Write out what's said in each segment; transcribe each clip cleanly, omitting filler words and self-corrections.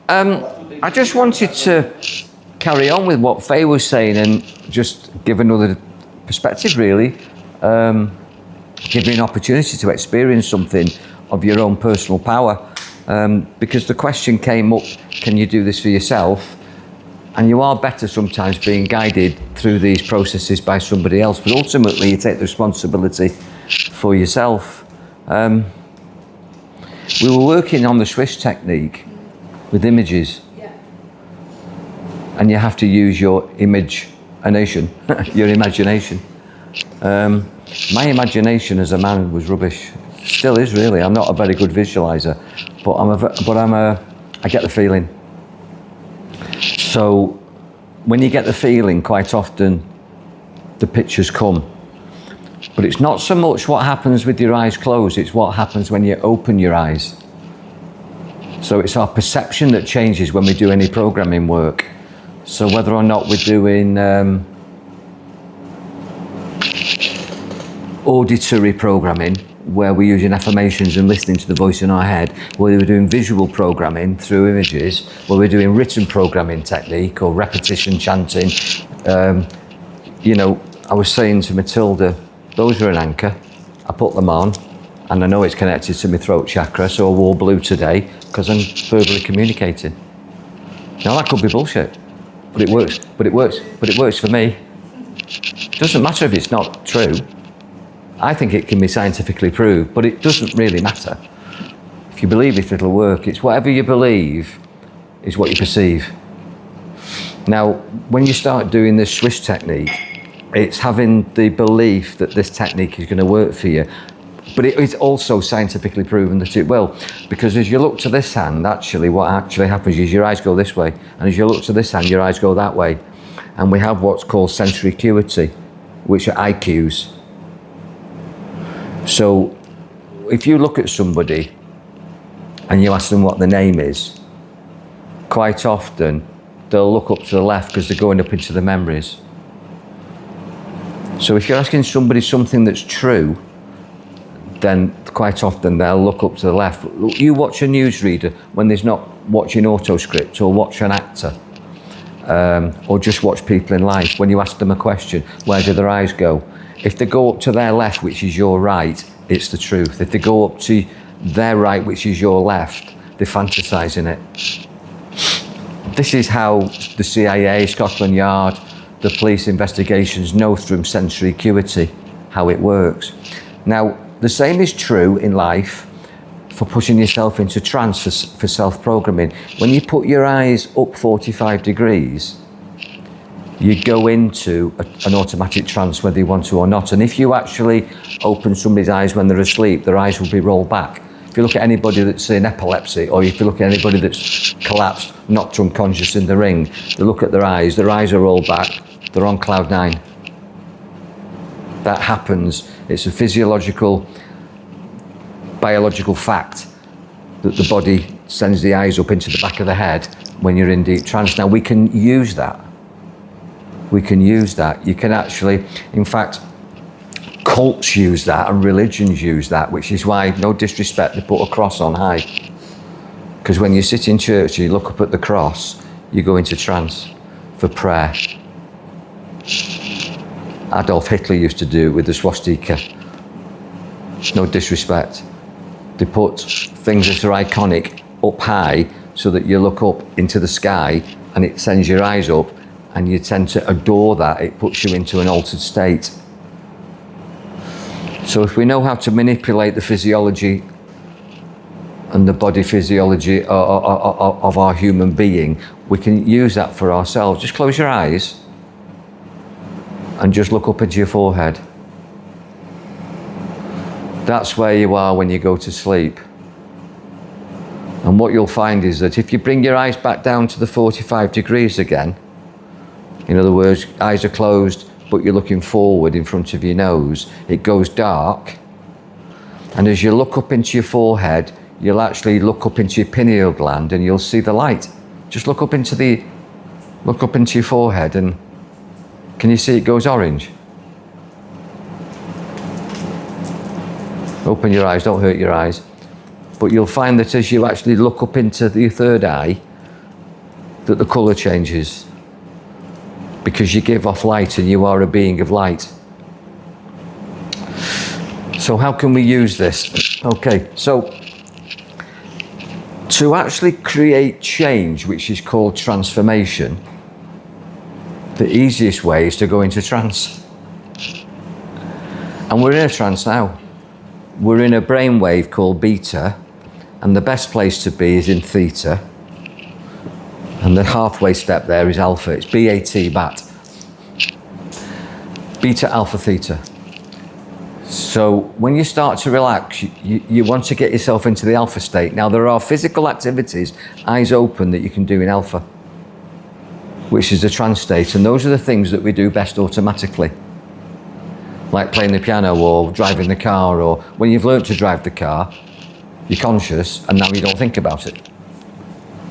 I just wanted to carry on with what Faye was saying and just give another perspective, really. Give you an opportunity to experience something of your own personal power. Because the question came up, can you do this for yourself? And you are better sometimes being guided through these processes by somebody else, but ultimately you take the responsibility for yourself. We were working on the Swiss technique with images. And you have to use your imagination, your imagination. My imagination as a man was rubbish. Still is, really. I'm not a very good visualizer, but I get the feeling. So when you get the feeling, quite often the pictures come. But it's not so much what happens with your eyes closed, it's what happens when you open your eyes. So it's our perception that changes when we do any programming work. So whether or not we're doing auditory programming, where we're using affirmations and listening to the voice in our head, whether we're doing visual programming through images, whether we're doing written programming technique or repetition chanting, I was saying to Matilda, those are an anchor. I put them on, and I know it's connected to my throat chakra, so I wore blue today because I'm verbally communicating. Now that could be bullshit. But it works for me. It doesn't matter if it's not true. I think it can be scientifically proved, but it doesn't really matter. If you believe it, it'll work. It's whatever you believe is what you perceive. Now, when you start doing this Swiss technique, it's having the belief that this technique is going to work for you. But it is also scientifically proven that it will, because as you look to this hand, actually what actually happens is your eyes go this way, and as you look to this hand, your eyes go that way. And we have what's called sensory acuity, which are IQs. So if you look at somebody and you ask them what their name is, quite often they'll look up to the left because they're going up into the memories. So if you're asking somebody something that's true, then quite often they'll look up to the left. You watch a newsreader when there's not watching auto script, or watch an actor, or just watch people in life. When you ask them a question, where do their eyes go? If they go up to their left, which is your right, it's the truth. If they go up to their right, which is your left, they're fantasizing it. This is how the CIA, Scotland Yard, the police investigations know through sensory acuity how it works. Now, the same is true in life for pushing yourself into trance for self-programming. When you put your eyes up 45 degrees, you go into an automatic trance whether you want to or not. And if you actually open somebody's eyes when they're asleep, their eyes will be rolled back. If you look at anybody that's in epilepsy, or if you look at anybody that's collapsed, knocked unconscious in the ring, they look at their eyes are rolled back, they're on cloud 9. That happens. It's a physiological, biological fact that the body sends the eyes up into the back of the head when you're in deep trance. Now we can use that. You can actually, in fact, cults use that and religions use that, which is why, no disrespect, they put a cross on high. Because when you sit in church and you look up at the cross, you go into trance for prayer. Adolf Hitler used to do it with the swastika. No disrespect. They put things that are iconic up high so that you look up into the sky and it sends your eyes up, and you tend to adore that. It puts you into an altered state. So if we know how to manipulate the physiology and the body physiology of our human being, we can use that for ourselves. Just close your eyes and just look up into your forehead. That's where you are when you go to sleep. And what you'll find is that if you bring your eyes back down to the 45 degrees again, in other words, eyes are closed, but you're looking forward in front of your nose, it goes dark. And as you look up into your forehead, you'll actually look up into your pineal gland and you'll see the light. Just look up into your forehead, and can you see it goes orange? Open your eyes, don't hurt your eyes. But you'll find that as you actually look up into the third eye, that the colour changes, because you give off light and you are a being of light. So how can we use this? Okay, so to actually create change, which is called transformation, the easiest way is to go into trance. And we're in a trance now. We're in a brainwave called beta, and the best place to be is in theta. And the halfway step there is alpha. It's BAT, BAT. Beta, alpha, theta. So when you start to relax, you want to get yourself into the alpha state. Now there are physical activities, eyes open, that you can do in alpha, which is the trance state. And those are the things that we do best automatically. Like playing the piano or driving the car, or when you've learnt to drive the car, you're conscious and now you don't think about it.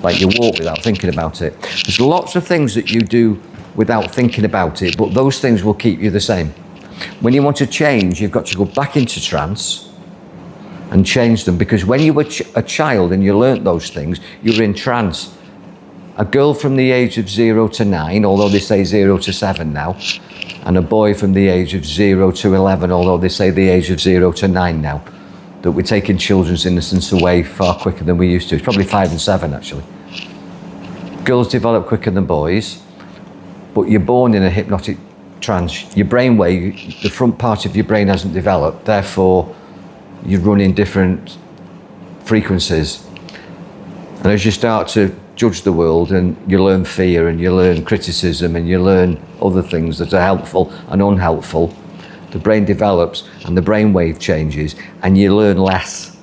Like you walk without thinking about it. There's lots of things that you do without thinking about it, but those things will keep you the same. When you want to change, you've got to go back into trance and change them, because when you were a child and you learnt those things, you were in trance. A girl from the age of 0 to 9, although they say 0 to 7 now, and a boy from the age of 0 to 11, although they say the age of 0 to 9 now, that we're taking children's innocence away far quicker than we used to. It's probably 5 and 7 actually. Girls develop quicker than boys, but you're born in a hypnotic trance. Your brainwave, the front part of your brain hasn't developed, therefore you run in different frequencies. And as you start to judge the world, and you learn fear and you learn criticism and you learn other things that are helpful and unhelpful, the brain develops and the brainwave changes and you learn less.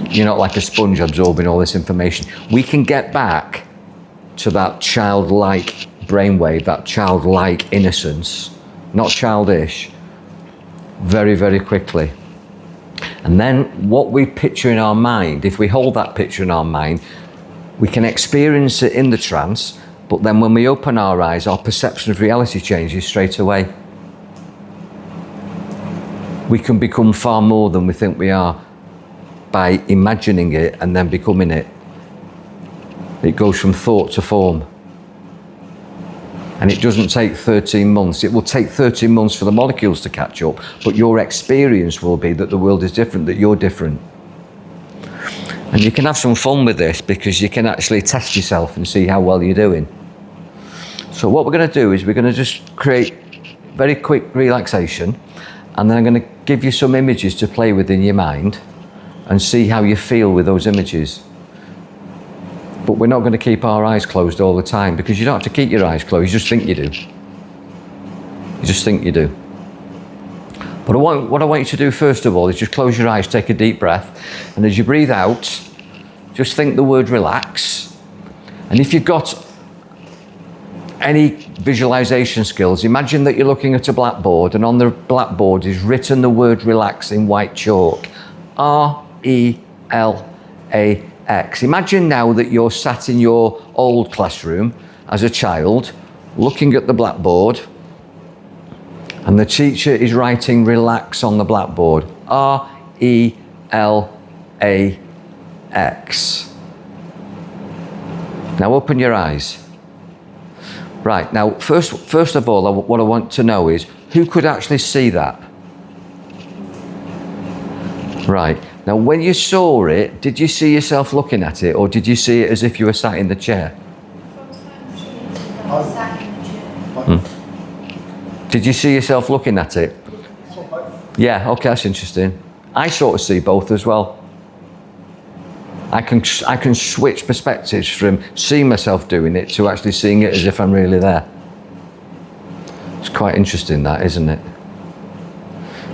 You're not like a sponge absorbing all this information. We can get back to that childlike brainwave, that childlike innocence, not childish, very, very quickly. And then what we picture in our mind, if we hold that picture in our mind, we can experience it in the trance, but then when we open our eyes, our perception of reality changes straight away. We can become far more than we think we are by imagining it and then becoming it. It goes from thought to form. And it doesn't take 13 months. It will take 13 months for the molecules to catch up, but your experience will be that the world is different, that you're different. And you can have some fun with this, because you can actually test yourself and see how well you're doing. So what we're going to do is we're going to just create very quick relaxation, and then I'm going to give you some images to play with in your mind and see how you feel with those images. But we're not going to keep our eyes closed all the time, because you don't have to keep your eyes closed, you just think you do. You just think you do. But what I want you to do first of all is just close your eyes, take a deep breath, and as you breathe out, just think the word relax. And if you've got any visualization skills, imagine that you're looking at a blackboard, and on the blackboard is written the word relax in white chalk. RELAX. Imagine now that you're sat in your old classroom as a child, looking at the blackboard, and the teacher is writing relax on the blackboard. RELAX. Now open your eyes. Right, now first of all, what I want to know is, who could actually see that? Right, now when you saw it, did you see yourself looking at it, or did you see it as if you were sat in the chair? Did you see yourself looking at it? Yeah, okay, that's interesting. I sort of see both as well. I can switch perspectives from seeing myself doing it to actually seeing it as if I'm really there. It's quite interesting, that, isn't it?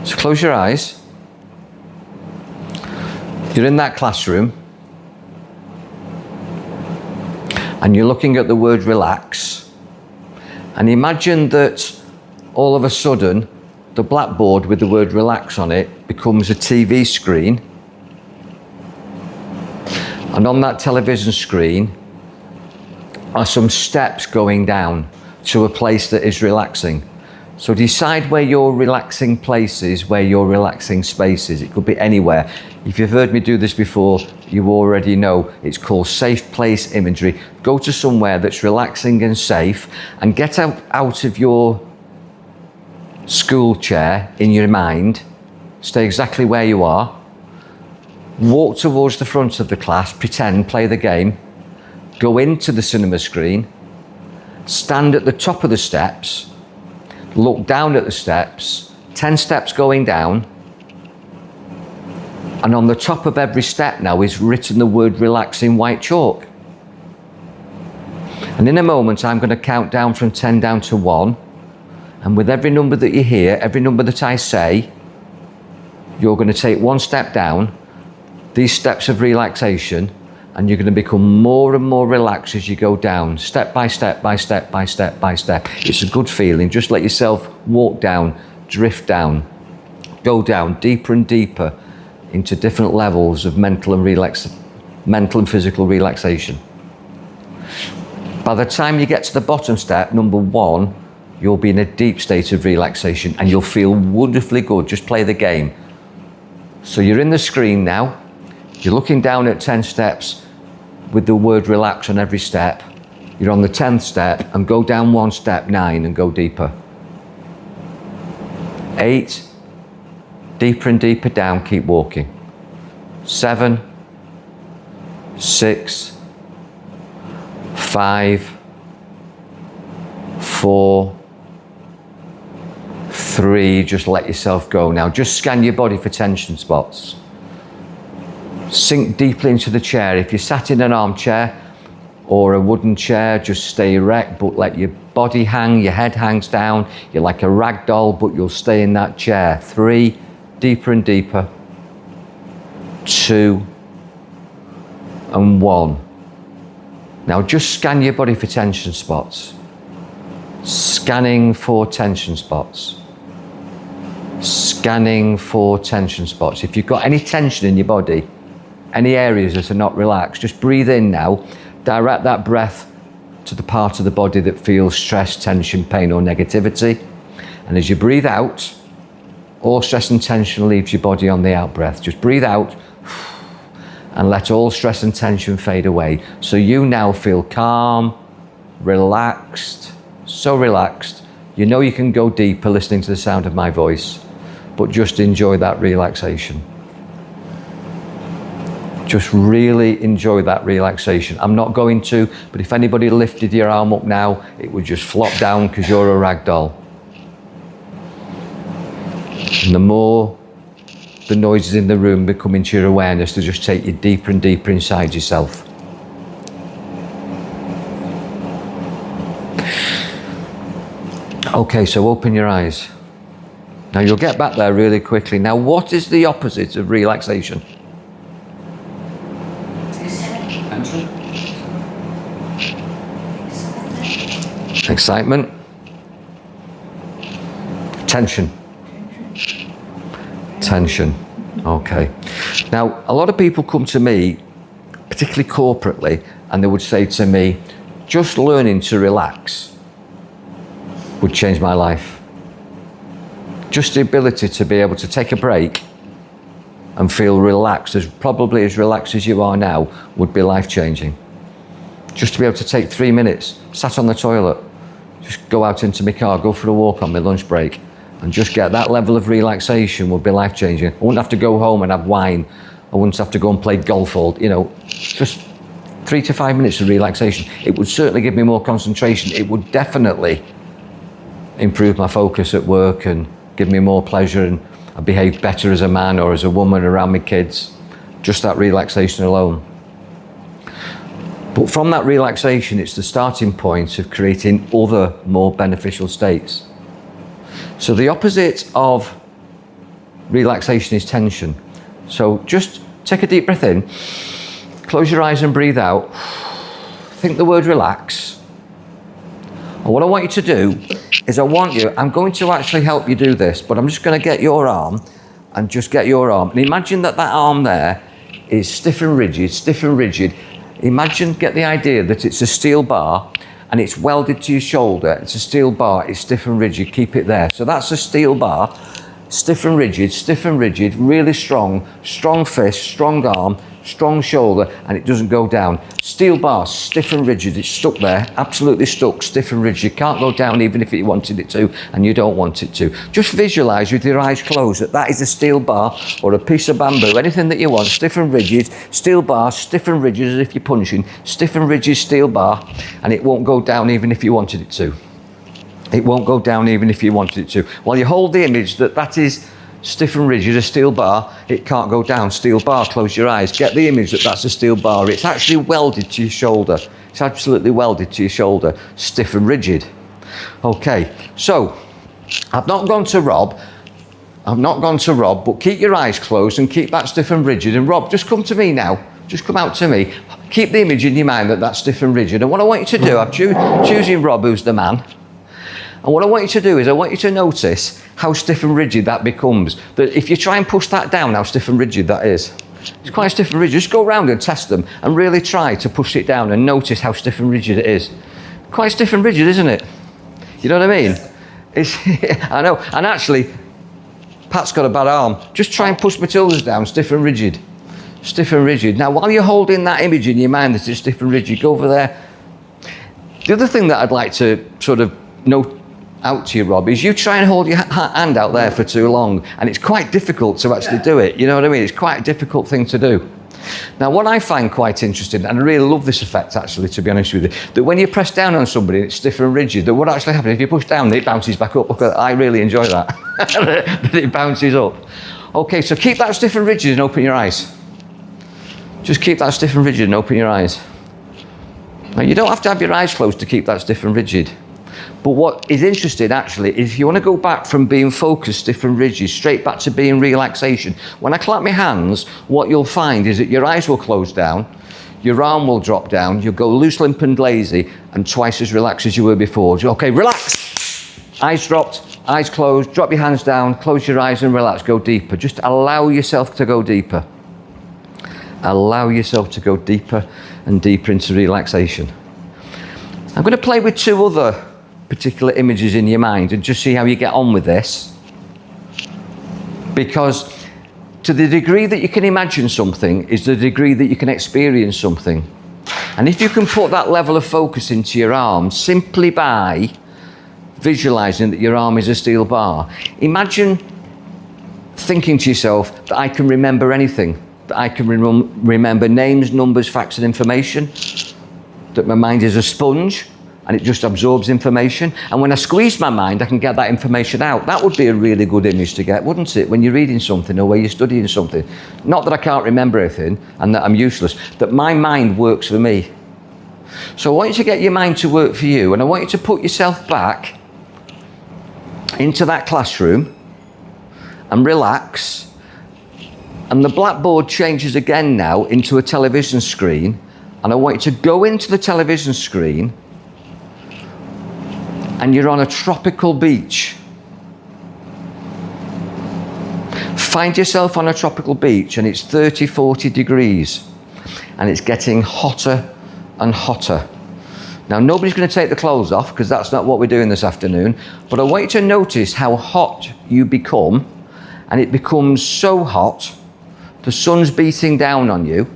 So close your eyes. You're in that classroom and you're looking at the word relax, and imagine that all of a sudden the blackboard with the word relax on it becomes a TV screen, and on that television screen are some steps going down to a place that is relaxing. So decide where your relaxing place is, where your relaxing space is. It could be anywhere. If you've heard me do this before, you already know it's called safe place imagery. Go to somewhere that's relaxing and safe, and get out of your school chair in your mind. Stay exactly where you are. Walk towards the front of the class, pretend, play the game. Go into the cinema screen. Stand at the top of the steps. Look down at the steps, 10 steps going down, and on the top of every step now is written the word relax in white chalk. And in a moment, I'm going to count down from 10 down to 1, and with every number that you hear, every number that I say, you're going to take one step down, these steps of relaxation, and you're going to become more and more relaxed as you go down, step by step by step by step by step. It's a good feeling. Just let yourself walk down, drift down, go down deeper and deeper into different levels of mental and physical relaxation. By the time you get to the bottom step, number 1, you'll be in a deep state of relaxation and you'll feel wonderfully good. Just play the game. So you're in the screen now. You're looking down at 10 steps with the word relax on every step. You're on the 10th step, and go down 1 step, 9, and go deeper. 8, deeper and deeper down, keep walking. 7, 6, 5, 4, 3, just let yourself go now. Just scan your body for tension spots. Sink deeply into the chair. If you're sat in an armchair or a wooden chair, just stay erect, but let your body hang, your head hangs down. You're like a rag doll, but you'll stay in that chair. 3, deeper and deeper. 2, and 1. Now just scan your body for tension spots. Scanning for tension spots. Scanning for tension spots. If you've got any tension in your body, any areas that are not relaxed, just breathe in now. Direct that breath to the part of the body that feels stress, tension, pain, or negativity. And as you breathe out, all stress and tension leaves your body on the out breath. Just breathe out and let all stress and tension fade away. So you now feel calm, relaxed, so relaxed. You know you can go deeper listening to the sound of my voice, but just enjoy that relaxation. Just really enjoy that relaxation. I'm not going to, but if anybody lifted your arm up now, it would just flop down because you're a rag doll. And the more the noises in the room become into your awareness, to just take you deeper and deeper inside yourself. Okay, so open your eyes. Now you'll get back there really quickly. Now, what is the opposite of relaxation? Excitement. Tension. Tension. Okay. Now, a lot of people come to me, particularly corporately, and they would say to me, just learning to relax would change my life. Just the ability to be able to take a break and feel relaxed, probably as relaxed as you are now, would be life-changing. Just to be able to take 3 minutes, sat on the toilet, just go out into my car, go for a walk on my lunch break, and just get that level of relaxation would be life-changing. I wouldn't have to go home and have wine. I wouldn't have to go and play golf all, just 3 to 5 minutes of relaxation. It would certainly give me more concentration. It would definitely improve my focus at work and give me more pleasure, and I behave better as a man or as a woman around my kids. Just that relaxation alone. But from that relaxation, it's the starting point of creating other more beneficial states. So the opposite of relaxation is tension. So just take a deep breath in, close your eyes and breathe out. Think the word relax. And what I want you to do is I'm going to actually help you do this, but I'm just going to get your arm and just get your arm. And imagine that arm there is stiff and rigid. Imagine, get the idea that it's a steel bar, and it's welded to your shoulder. It's a steel bar, it's stiff and rigid, keep it there. So that's a steel bar, stiff and rigid, really strong, strong fist, strong arm, strong shoulder, and it doesn't go down. Steel bar, stiff and rigid, it's stuck there, absolutely stuck, stiff and rigid, can't go down even if you wanted it to, and you don't want it to. Just visualise with your eyes closed that that is a steel bar or a piece of bamboo, anything that you want, stiff and rigid, steel bar, stiff and rigid as if you're punching, stiff and rigid steel bar, and it won't go down even if you wanted it to. It won't go down even if you wanted it to. While you hold the image that that is stiff and rigid, a steel bar, it can't go down. Steel bar, close your eyes. Get the image that that's a steel bar. It's actually welded to your shoulder. It's absolutely welded to your shoulder, stiff and rigid. Okay, so I've not gone to Rob, but keep your eyes closed and keep that stiff and rigid. And Rob, just come to me now. Just come out to me. Keep the image in your mind that that's stiff and rigid. And what I want you to do, I'm choosing Rob, who's the man. And what I want you to do is I want you to notice how stiff and rigid that becomes. That if you try and push that down, how stiff and rigid that is. It's quite stiff and rigid. Just go around and test them and really try to push it down and notice how stiff and rigid it is. Quite stiff and rigid, isn't it? You know what I mean? It's, I know. And actually, Pat's got a bad arm. Just try and push Matilda's down, stiff and rigid. Stiff and rigid. Now, while you're holding that image in your mind that it's stiff and rigid, go over there. The other thing that I'd like to sort of note out to you, Rob, is you try and hold your hand out there for too long, and it's quite difficult to actually do it. You know what I mean? It's quite a difficult thing to do. Now, what I find quite interesting, and I really love this effect actually, to be honest with you, that when you press down on somebody and it's stiff and rigid, that what actually happens, if you push down, it bounces back up. Look, I really enjoy that, that it bounces up. Okay, so keep that stiff and rigid and open your eyes. Just keep that stiff and rigid and open your eyes. Now, you don't have to have your eyes closed to keep that stiff and rigid. But what is interesting actually is if you want to go back from being focused, stiff and rigid, straight back to being relaxation, when I clap my hands, what you'll find is that your eyes will close down, your arm will drop down, you'll go loose, limp and lazy, and twice as relaxed as you were before. Okay, relax. Eyes dropped, eyes closed, drop your hands down, close your eyes and relax, go deeper. Just allow yourself to go deeper. Allow yourself to go deeper and deeper into relaxation. I'm going to play with two other particular images in your mind and just see how you get on with this. Because to the degree that you can imagine something is the degree that you can experience something. And if you can put that level of focus into your arm simply by visualizing that your arm is a steel bar, imagine thinking to yourself that I can remember anything, that I can remember names, numbers, facts and information, that my mind is a sponge and it just absorbs information. And when I squeeze my mind, I can get that information out. That would be a really good image to get, wouldn't it? When you're reading something or when you're studying something. Not that I can't remember everything and that I'm useless, that my mind works for me. So I want you to get your mind to work for you, and I want you to put yourself back into that classroom and relax. And the blackboard changes again now into a television screen, and I want you to go into the television screen and you're on a tropical beach. Find yourself on a tropical beach and it's 30, 40 degrees and it's getting hotter and hotter. Now, nobody's going to take the clothes off because that's not what we're doing this afternoon, but I want you to notice how hot you become, and it becomes so hot, the sun's beating down on you,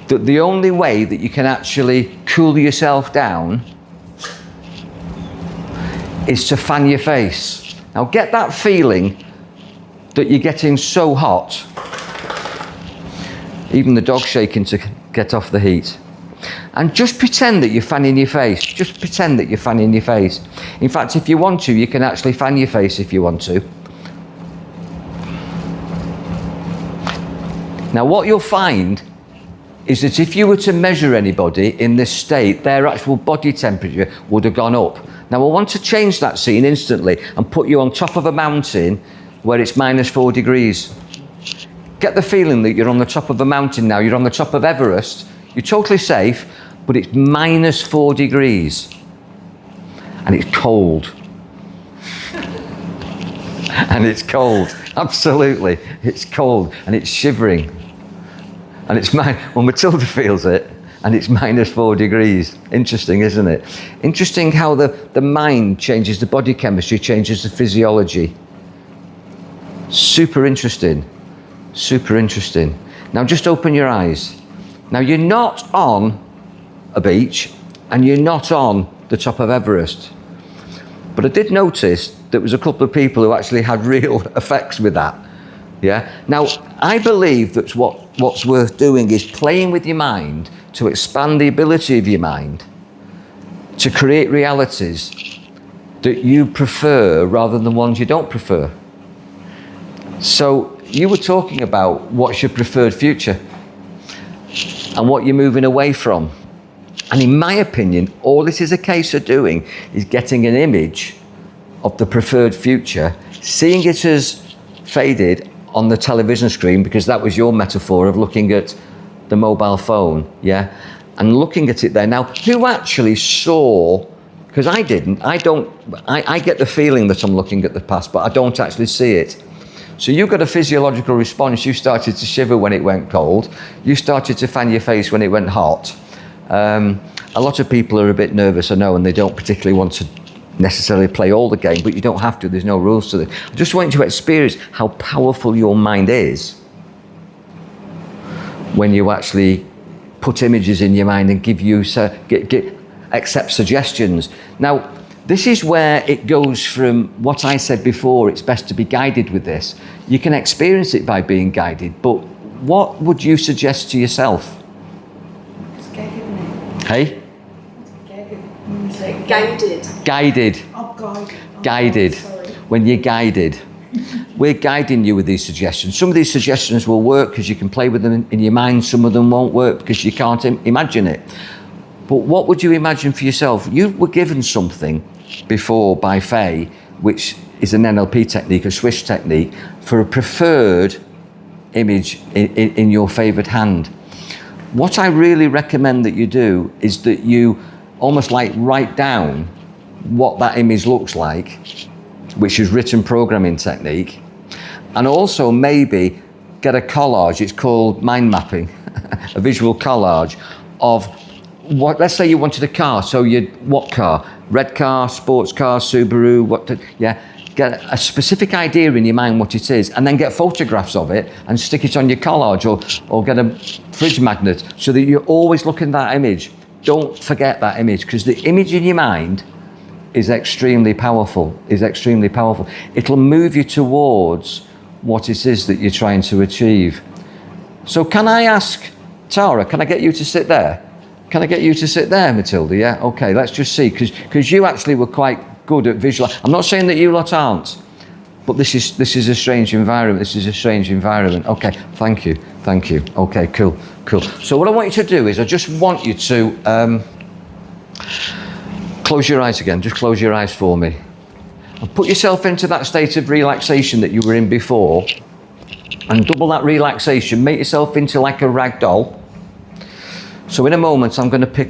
that the only way that you can actually cool yourself down is to fan your face. Now get that feeling that you're getting so hot. Even the dog's shaking to get off the heat. And just pretend that you're fanning your face. Just pretend that you're fanning your face. In fact, if you want to, you can actually fan your face if you want to. Now what you'll find is that if you were to measure anybody in this state, their actual body temperature would have gone up. Now I want to change that scene instantly and put you on top of a mountain where it's -4 degrees. Get the feeling that you're on the top of a mountain now. You're on the top of Everest. You're totally safe, but it's -4 degrees. And it's cold. And it's cold. Absolutely. It's cold and it's shivering. And it's well, Matilda feels it. and it's -4 degrees. Interesting, isn't it? Interesting how the mind changes the body chemistry, changes the physiology. Super interesting. Super interesting. Now just open your eyes. Now you're not on a beach and you're not on the top of Everest. But I did notice there was a couple of people who actually had real effects with that. Yeah. Now I believe that what's worth doing is playing with your mind to expand the ability of your mind to create realities that you prefer rather than ones you don't prefer. So you were talking about what's your preferred future and what you're moving away from. And in my opinion, all this is a case of doing is getting an image of the preferred future, seeing it as faded on the television screen, because that was your metaphor of looking at the mobile phone, yeah? And looking at it there. Now, who actually saw, because I didn't, I get the feeling that I'm looking at the past, but I don't actually see it. So you got a physiological response. You started to shiver when it went cold. You started to fan your face when it went hot. A lot of people are a bit nervous, I know, and they don't particularly want to necessarily play all the game, but you don't have to. There's no rules to it. I just want you to experience how powerful your mind is when you actually put images in your mind and accept suggestions. Now, this is where it goes from what I said before, it's best to be guided with this. You can experience it by being guided, but what would you suggest to yourself? Hey? Guided. Guided. Oh, God. Guided. Sorry. When you're guided. We're guiding you with these suggestions. Some of these suggestions will work because you can play with them in your mind. Some of them won't work because you can't imagine it. But what would you imagine for yourself? You were given something before by Faye, which is an NLP technique, a Swiss technique, for a preferred image in your favoured hand. What I really recommend that you do is that you almost like write down what that image looks like, which is written programming technique, and also maybe get a collage. It's called mind mapping, a visual collage of what. Let's say you wanted a car. So what car? Red car, sports car, Subaru. Get a specific idea in your mind what it is, and then get photographs of it and stick it on your collage, or get a fridge magnet so that you're always looking at that image. Don't forget that image, because the image in your mind is extremely powerful, It'll move you towards what it is that you're trying to achieve. So can I ask, Tara, can I get you to sit there? Can I get you to sit there, Matilda? Yeah, okay, let's just see, because you actually were quite good at visual. I'm not saying that you lot aren't, but this is a strange environment. Okay, thank you. Okay, cool. So what I want you to do is I just want you to close your eyes again. Just close your eyes for me. And put yourself into that state of relaxation that you were in before, and double that relaxation. Make yourself into like a rag doll. So in a moment, I'm going to pick up